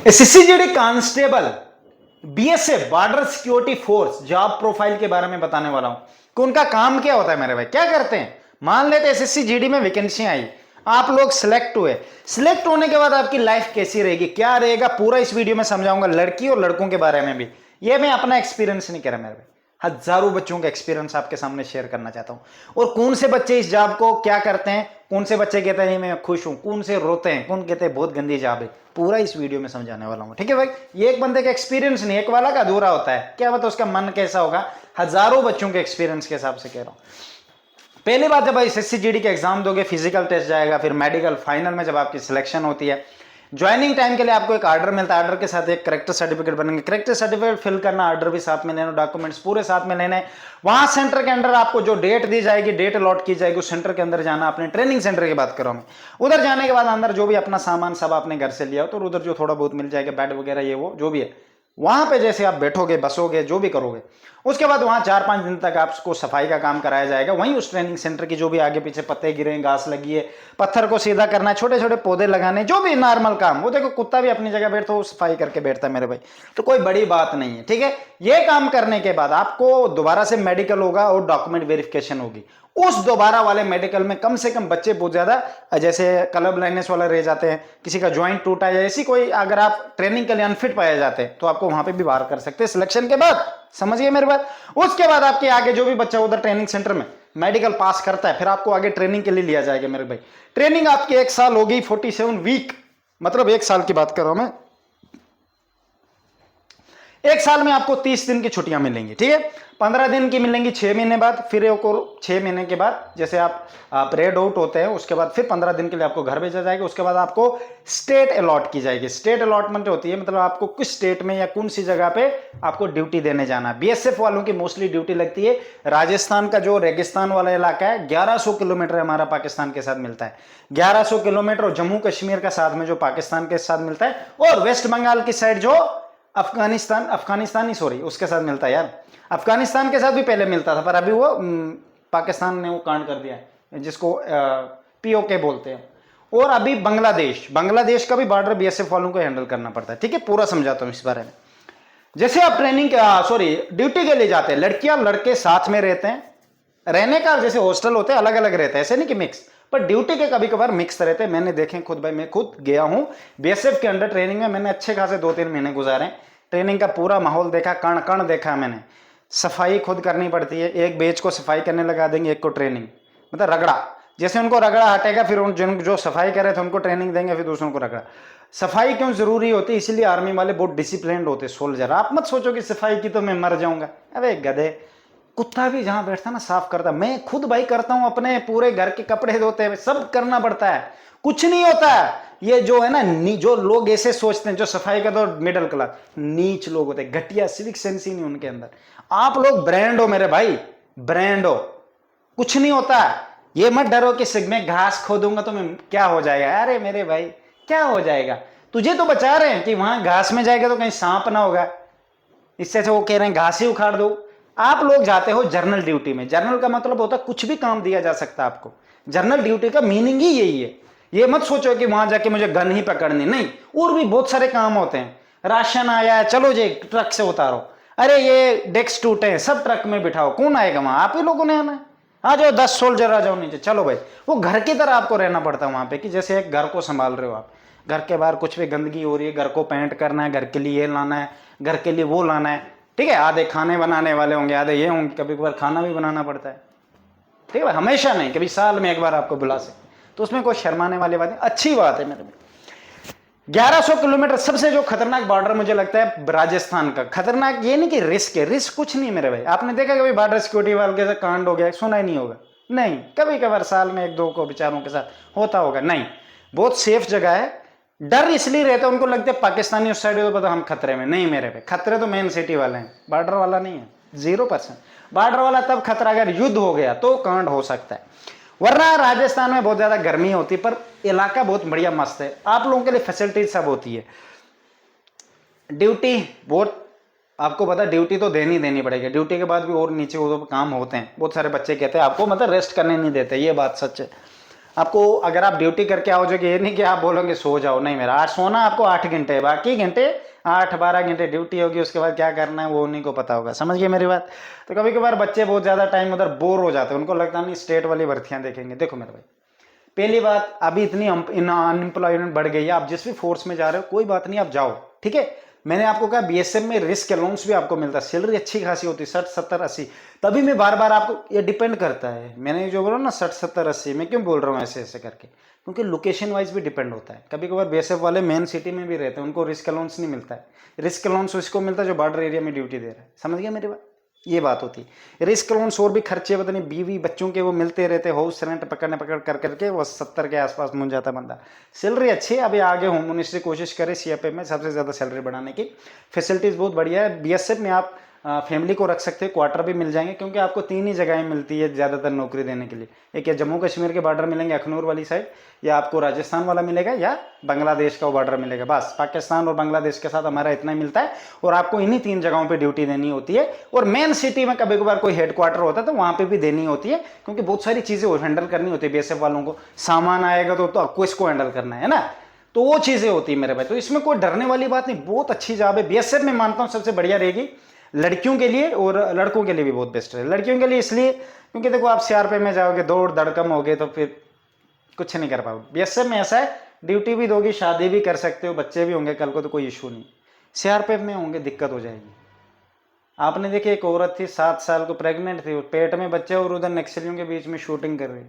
SSC GD constable BSF border security force job profile के बारे में बताने वाला हूं कि उनका काम क्या होता है मेरे भाई, क्या करते हैं। मान लेते एसएससी जीडी में वैकेंसी आई, आप लोग सिलेक्ट हुए, सिलेक्ट होने के बाद आपकी लाइफ कैसी रहेगी, क्या रहेगा, पूरा इस वीडियो में समझाऊंगा। लड़की और लड़कों के बारे में भी, ये मैं अपना एक्सपीरियंस नहीं कर रहा मेरे भाई, हजारों बच्चों का एक्सपीरियंस आपके सामने शेयर करना चाहता हूं। और कौन से बच्चे इस जॉब को क्या करते हैं, कौन से बच्चे कहते हैं मैं खुश हूं, कौन से रोते हैं, कौन कहते हैं बहुत गंदी जॉब है, पूरा इस वीडियो में समझाने वाला हूं। ठीक है भाई, ये एक बंदे का एक्सपीरियंस नहीं, एक वाला का अधूरा होता है, क्या पता उसका मन कैसा होगा। हजारों बच्चों के एक्सपीरियंस के हिसाब से कह रहा हूं। पहली बात, जब एसएससी जीडी के एग्जाम दोगे, फिजिकल टेस्ट जाएगा, फिर मेडिकल, फाइनल में जब आपकी सिलेक्शन होती है, ज्वाइनिंग टाइम के लिए आपको एक आर्डर मिलता है, आर्डर के साथ एक करेक्टर सर्टिफिकेट बनेंगे, करेक्टर सर्टिफिकेट फिल करना, आर्डर भी साथ में लेना, डॉक्यूमेंट्स पूरे साथ में लेने। वहां सेंटर के अंदर आपको जो डेट दी जाएगी, डेट अलॉट की जाएगी, उस सेंटर के अंदर जाना, अपने ट्रेनिंग सेंटर की बात कर रहा हूं मैं। उधर जाने के बाद अंदर जो भी अपना सामान सब आपने घर से लिया हो, तो उधर जो थोड़ा बहुत मिल जाएगा, बेड वगैरह ये वो जो भी है, वहां पे जैसे आप बैठोगे, बसोगे, जो भी करोगे, उसके बाद वहां 4-5 दिन तक आपको सफाई का काम कराया जाएगा। वहीं उस ट्रेनिंग सेंटर की जो भी आगे पीछे पत्ते गिरे, घास लगी है, पत्थर को सीधा करना, छोटे छोटे पौधे लगाने, जो भी नॉर्मल काम। वो देखो कुत्ता भी अपनी जगह बैठता है, सफाई करके बैठता है मेरे भाई, तो कोई बड़ी बात नहीं है। ठीक है, ये काम करने के बाद आपको दोबारा से मेडिकल होगा और डॉक्यूमेंट वेरिफिकेशन होगी। उस दोबारा वाले मेडिकल में कम से कम बच्चे बहुत ज्यादा, जैसे क्लब लाइनेस वाला रह जाते हैं, किसी का ज्वाइंट टूटा है, ऐसी कोई अगर आप ट्रेनिंग के लिए अनफिट पाए जाते हैं, तो आपको वहां पे भी बाहर कर सकते हैं सिलेक्शन के बाद। समझिए मेरे बात। उसके बाद आपके आगे जो भी बच्चा उधर ट्रेनिंग सेंटर में मेडिकल पास करता है, फिर आपको आगे ट्रेनिंग के लिए लिया जाएगा मेरे भाई। ट्रेनिंग आपकी 1 साल होगी, 47 वीक, मतलब 1 साल की बात कर रहा हूं मैं। 1 साल में आपको 30 दिन की छुट्टियां मिलेंगी। ठीक है, 15 दिन की मिलेंगी 6 महीने बाद, फिर एक और 6 महीने के बाद जैसे आप परेड आउट होते हैं, उसके बाद फिर 15 दिन के लिए आपको घर भेजा जाएगा। उसके बाद आपको स्टेट अलॉट की जाएगी। स्टेट अलॉटमेंट होती है, मतलब आपको किस स्टेट में या कौन सी जगह पे आपको ड्यूटी देने जाना है। बीएसएफ वालों की मोस्टली ड्यूटी लगती है राजस्थान का जो रेगिस्तान वाला इलाका है, 1100 किलोमीटर हमारा पाकिस्तान के साथ मिलता है, 1100 किलोमीटर, और जम्मू कश्मीर का साथ में जो पाकिस्तान के साथ मिलता है, और वेस्ट बंगाल की साइड जो अफगानिस्तान ही सॉरी उसके साथ मिलता है यार। अफगानिस्तान के साथ भी पहले मिलता था, पर अभी वो पाकिस्तान ने वो कांड कर दिया है, जिसको पीओके बोलते हैं। और अभी बांग्लादेश का भी बॉर्डर बीएसएफ वालों को हैंडल करना पड़ता है। ठीक है, पूरा समझाता हूं इस बारे में। जैसे आप ट्रेनिंग ड्यूटी के लिए जाते हैं, लड़कियां लड़के साथ में रहते हैं, रहने का जैसे हॉस्टल होते हैं अलग अलग रहते हैं, ऐसे नहीं कि मिक्स, पर ड्यूटी के कभी कभार मिक्स रहते हैं। मैंने देखे खुद भाई, मैं खुद गया हूं बीएसएफ के अंडर ट्रेनिंग में, मैंने अच्छे खासे 2-3 महीने गुजारे, ट्रेनिंग का पूरा माहौल देखा, कण कण देखा मैंने। सफाई खुद करनी पड़ती है, एक बेच को सफाई करने लगा देंगे, एक को ट्रेनिंग, मतलब रगड़ा, जैसे उनको रगड़ा हटेगा फिर जो सफाई करे थे उनको ट्रेनिंग देंगे, फिर दूसरों को रगड़ा। सफाई क्यों जरूरी होती है, इसलिए आर्मी वाले बहुत डिसिप्लिन्ड होते सोल्जर। आप मत सोचो कि सफाई की तो मैं मर जाऊंगा, अरे गधे, कुत्ता भी जहां बैठता ना साफ करता। मैं खुद भाई करता हूं, अपने पूरे घर के कपड़े धोते हैं, सब करना पड़ता है, कुछ नहीं होता है। ये जो है ना, जो लोग ऐसे सोचते हैं, जो सफाई का तो मिडिल क्लास नीच लोग होते हैं, घटिया, सिविक सेंस ही नहीं उनके अंदर। आप लोग ब्रांड हो मेरे भाई, ब्रांड हो, कुछ नहीं होता। ये मत डरो कि मैं घास खोदूंगा तो मैं क्या हो जाएगा, अरे मेरे भाई क्या हो जाएगा, तुझे तो बचा रहे हैं कि वहां घास में जाएगा तो कहीं सांप ना होगा, इससे वो कह रहे हैं घास ही उखाड़ दो। आप लोग जाते हो जर्नल ड्यूटी में, जर्नल का मतलब होता है कुछ भी काम दिया जा सकता है आपको, जर्नल ड्यूटी का मीनिंग ही यही है। ये मत सोचो कि वहां जाके मुझे गन ही पकड़नी, नहीं, और भी बहुत सारे काम होते हैं। राशन आया है, चलो जी ट्रक से उतारो, अरे ये डेस्क टूटे हैं, सब ट्रक में बिठाओ, कौन आएगा वहां, आप ही लोगों ने आना है। आ जाओ 10 सोल्जर आ जाओ नीचे, चलो भाई। वो घर की तरह आपको रहना पड़ता है वहां पे, कि जैसे एक घर को संभाल रहे हो आप। घर के बाहर कुछ भी गंदगी हो रही है, घर को पेंट करना है, घर के लिए ये लाना है, घर के लिए वो लाना है। ठीक है, आधे खाने बनाने वाले होंगे, आधे ये होंगे, कभी कभार खाना भी बनाना पड़ता है। ठीक है, हमेशा नहीं, कभी साल में एक बार आपको बुला से, तो उसमें कोई शर्माने वाली बात नहीं, अच्छी बात है मेरे में। 1100 किलोमीटर, सबसे जो खतरनाक बॉर्डर मुझे लगता है राजस्थान का। खतरनाक ये नहीं कि रिस्क है, रिस्क कुछ नहीं मेरे भाई। आपने देखा कभी बॉर्डर सिक्योरिटी वाले के साथ कांड हो गया, सुना ही नहीं होगा, नहीं, कभी कभार साल में 1-2 को बेचारों के साथ होता होगा, नहीं, बहुत सेफ जगह है। डर इसलिए रहता है, उनको लगता है पाकिस्तानी उस साइड तो पता हम खतरे में, नहीं मेरे पे, खतरे तो मेन सिटी वाले हैं, बॉर्डर वाला नहीं है, 0%। बॉर्डर वाला तब खतरा अगर युद्ध हो गया तो कांड हो सकता है, वरना राजस्थान में बहुत ज्यादा गर्मी होती है, पर इलाका बहुत बढ़िया मस्त है, आप लोगों के लिए फैसिलिटीज सब होती है। ड्यूटी बहुत, आपको पता है ड्यूटी तो देनी पड़ेगी, ड्यूटी के बाद भी और नीचे वो काम होते हैं। बहुत सारे बच्चे कहते हैं आपको मतलब रेस्ट करने नहीं देते, ये बात सच है। आपको अगर आप ड्यूटी करके आओगे, ये नहीं कि आप बोलोगे सो जाओ, नहीं मेरा आज सोना आपको 8 घंटे है, बाकी घंटे 8-12 घंटे ड्यूटी होगी, उसके बाद क्या करना है वो उन्हीं को पता होगा। समझ गए मेरी बात। तो कभी कभार बच्चे बहुत ज़्यादा टाइम उधर बोर हो जाते हैं, उनको लगता नहीं स्टेट वाली भर्तियां देखेंगे। देखो मेरे भाई, पहली बात, अभी इतनी अनएम्प्लॉयमेंट बढ़ गई है, आप जिस भी फोर्स में जा रहे हो कोई बात नहीं, आप जाओ, ठीक है। मैंने आपको कहा बीएसएफ में रिस्क अलाउंस भी आपको मिलता है, सैलरी अच्छी खासी होती है 60-70-80। तभी मैं बार बार आपको, ये डिपेंड करता है, मैंने जो बोला ना 60-70-80, मैं क्यों बोल रहा हूँ ऐसे ऐसे करके, क्योंकि लोकेशन वाइज भी डिपेंड होता है। कभी कभार बीएसएफ वाले मेन सिटी में भी रहते हैं, उनको रिस्क अलाउंस नहीं मिलता है। रिस्क अलाउंस उसको मिलता है जो बॉर्डर एरिया में ड्यूटी दे रहा है। समझ गया मेरी बात, ये बात होती है। रिस्क अलाउंस और भी खर्चे पता नहीं बीवी बच्चों के वो मिलते रहते, हाउस रेंट पकड़ करके वो 70 के आसपास मुझ जाता बंदा। सैलरी अच्छी है, अभी आगे होम मिनिस्ट्री कोशिश करे सीएपीएफ में सबसे ज़्यादा सैलरी बढ़ाने की, फैसिलिटीज़ बहुत बढ़िया है। बीएसएफ में आप फैमिली को रख सकते हैं, क्वार्टर भी मिल जाएंगे, क्योंकि आपको 3 ही जगहें मिलती है ज़्यादातर नौकरी देने के लिए। एक या जम्मू कश्मीर के बॉर्डर मिलेंगे अखनूर वाली साइड, या आपको राजस्थान वाला मिलेगा, या बांग्लादेश का बॉर्डर मिलेगा। बस पाकिस्तान और बांग्लादेश के साथ हमारा इतना ही मिलता है, और आपको इन्हीं 3 जगहों पे ड्यूटी देनी होती है। और मेन सिटी में कभी कभार कोई हेडक्वार्टर होता है तो वहां पे भी देनी होती है, क्योंकि बहुत सारी चीजें हैंडल करनी होती है बीएसएफ वालों को। सामान आएगा तो आपको इसको हैंडल करना है ना, तो वो चीजें होती है मेरे भाई। तो इसमें कोई डरने वाली बात नहीं, बहुत अच्छी जॉब है बीएसएफ में, मानता हूँ सबसे बढ़िया रहेगी लड़कियों के लिए, और लड़कों के लिए भी बहुत बेस्ट है। लड़कियों के लिए इसलिए क्योंकि देखो आप सीआरपीएफ में जाओगे, दौड़ धड़कम होगे तो फिर कुछ नहीं कर पाओगे। बीएसएफ में ऐसा है, ड्यूटी भी दोगी, शादी भी कर सकते हो, बच्चे भी होंगे कल को, तो कोई इशू नहीं। सीआरपीएफ में होंगे दिक्कत हो जाएगी। आपने देखी एक औरत थी 7 साल को प्रेग्नेंट थी, पेट में बच्चे, और उधर नक्सलियों के बीच में शूटिंग कर रही।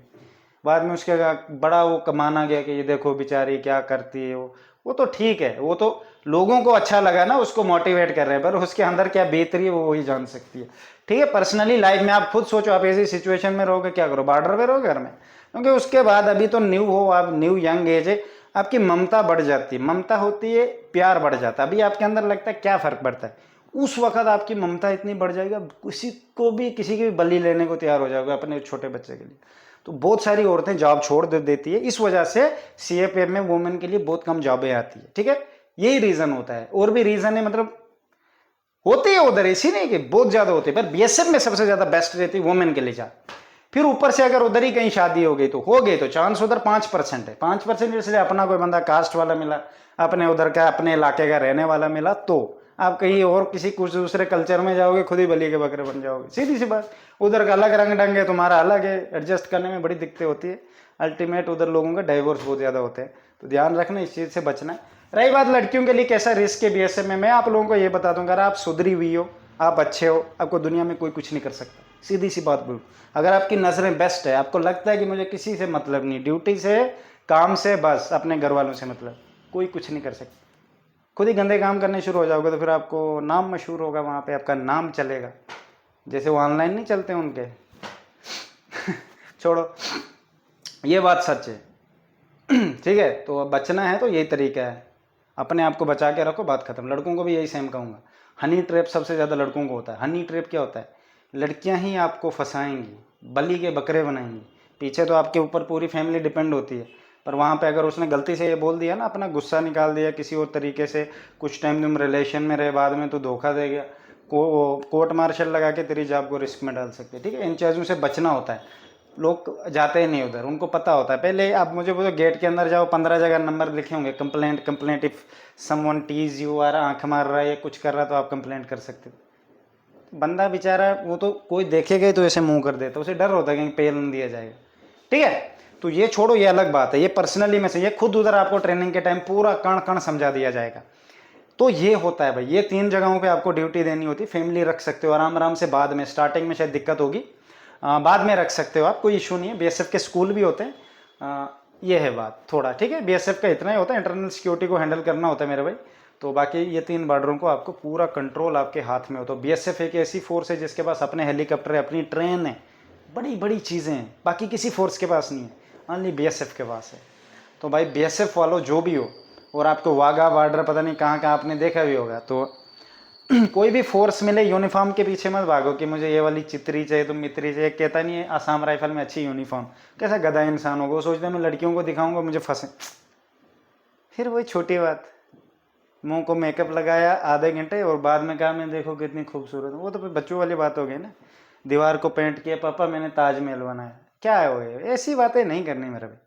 बाद में उसके बड़ा वो कमाना गया कि ये देखो बेचारी क्या करती है। वो तो ठीक है, वो तो लोगों को अच्छा लगा ना, उसको मोटिवेट कर रहे हैं, पर उसके अंदर क्या बीत रही है वो वही जान सकती है। ठीक है, पर्सनली लाइफ में आप खुद सोचो, आप ऐसी सिचुएशन में रहोगे क्या करो, बॉर्डर पे रहोगे घर में, क्योंकि उसके बाद अभी तो न्यू हो आप, न्यू यंग एज है, आपकी ममता बढ़ जाती है। ममता होती है, प्यार बढ़ जाता है। अभी आपके अंदर लगता है क्या फर्क पड़ता है, उस वक्त आपकी ममता इतनी बढ़ जाएगी, किसी को भी, किसी की भी बलि लेने को तैयार हो जाओगे अपने छोटे बच्चे के लिए। तो बहुत सारी औरतें जॉब छोड़ देती है, इस वजह से सीएपीएफ में वुमेन के लिए बहुत कम जॉबें आती है। ठीक है, यही रीजन होता है, और भी रीजन है, मतलब होती है उधर, इसी नहीं कि बहुत ज्यादा होती है, पर बीएसएफ में सबसे ज्यादा बेस्ट रहती है वुमेन के लिए जॉब। फिर ऊपर से अगर उधर ही कहीं शादी हो गई तो चांस उधर 5% है। 5% इसलिए अपना कोई बंदा कास्ट वाला मिला, अपने उधर का, अपने इलाके का रहने वाला मिला, तो आप कहीं और किसी कुछ दूसरे कल्चर में जाओगे, खुद ही बलि के बकरे बन जाओगे, सीधी सी बात। उधर का अलग रंग ढंग है, तुम्हारा अलग है, एडजस्ट करने में बड़ी दिक्कतें होती है। अल्टीमेट उधर लोगों का डाइवोर्स बहुत ज़्यादा होते हैं, तो ध्यान रखना, इस चीज़ से बचना है। रही बात लड़कियों के लिए कैसा रिस्क है बीएसएफ में, मैं आप लोगों को ये बता दूंगा, अगर आप सुधरी हुई हो, आप अच्छे हो, आपको दुनिया में कोई कुछ नहीं कर सकता, सीधी सी बात बोलूँ। अगर आपकी नज़रें बेस्ट है, आपको लगता है कि मुझे किसी से मतलब नहीं, ड्यूटी से, काम से, बस अपने घर वालों से मतलब, कोई कुछ नहीं कर सकता। खुद ही गंदे काम करने शुरू हो जाओगे तो फिर आपको नाम मशहूर होगा, वहाँ पे आपका नाम चलेगा, जैसे वो ऑनलाइन नहीं चलते उनके छोड़ो, ये बात सच है। ठीक है, तो अब बचना है तो यही तरीका है, अपने आप को बचा के रखो, बात खत्म। लड़कों को भी यही सेम कहूँगा, हनी ट्रैप सबसे ज़्यादा लड़कों को होता है। हनी ट्रैप क्या होता है, लड़कियां ही आपको फंसाएंगी, बलि के बकरे बनाएंगी, पीछे तो आपके ऊपर पूरी फैमिली डिपेंड होती है, पर वहाँ पे अगर उसने गलती से ये बोल दिया ना, अपना गुस्सा निकाल दिया किसी और तरीके से, कुछ टाइम तुम रिलेशन में रहे, बाद में तो धोखा दे गया, कोर्ट मार्शल लगा के तेरी जॉब को रिस्क में डाल सकते हैं। ठीक है, इन चीज़ों से बचना होता है। लोग जाते ही नहीं उधर, उनको पता होता है। पहले आप मुझे बोलो गेट के अंदर जाओ, 15 जगह नंबर लिखे होंगे, complaint if someone teases you, आ रहा आँख मार रहा है या कुछ कर रहा है तो आप कंप्लेंट कर सकते हो। बंदा बेचारा, वो तो कोई देखेगा ही तो ऐसे मुंह कर देता, उसे डर होता है कहीं पेल न दिया जाएगा। ठीक है, तो ये छोड़ो, ये अलग बात है, ये पर्सनली में से, ये खुद उधर आपको ट्रेनिंग के टाइम पूरा कण कण समझा दिया जाएगा। तो ये होता है भाई, ये 3 जगहों पे आपको ड्यूटी देनी होती है। फैमिली रख सकते हो आराम आराम से, बाद में स्टार्टिंग में शायद दिक्कत होगी, बाद में रख सकते हो आप, कोई इशू नहीं है। बीएसएफ के स्कूल भी होते हैं, ये है बात थोड़ा। ठीक है, बीएसएफ का इतना ही होता है, इंटरनल सिक्योरिटी को हैंडल करना होता है मेरे भाई। तो बाकी ये 3 बॉर्डरों को आपको पूरा कंट्रोल आपके हाथ में हो। तो बीएसएफ एक ऐसी फोर्स है जिसके पास अपने हेलीकॉप्टर है, अपनी ट्रेन है, बड़ी बड़ी चीज़ें हैं, बाकी किसी फोर्स के पास नहीं है, ओनली बीएसएफ के पास है। तो भाई बीएसएफ वालों जो भी हो, और आपको वाघा बॉर्डर पता नहीं कहाँ कहाँ आपने देखा भी होगा, तो कोई भी फोर्स मिले, यूनिफॉर्म के पीछे मत भागो कि मुझे ये वाली चित्री चाहिए, तुम मित्री चाहिए। कहता नहीं है आसाम राइफल में अच्छी यूनिफॉर्म, कैसा गधा इंसान होगा, वो सोचता है मैं लड़कियों को दिखाऊंगा मुझे फंसे। फिर वही छोटी बात, मुंह को मेकअप लगाया आधे घंटे और बाद में कहा मैं देखो कितनी खूबसूरत हूँ, वो तो बच्चों वाली बात हो गई ना। दीवार को पेंट किया, पापा मैंने ताजमहल बनाया, क्या है वो, ऐसी बातें नहीं करनी मेरे भाई।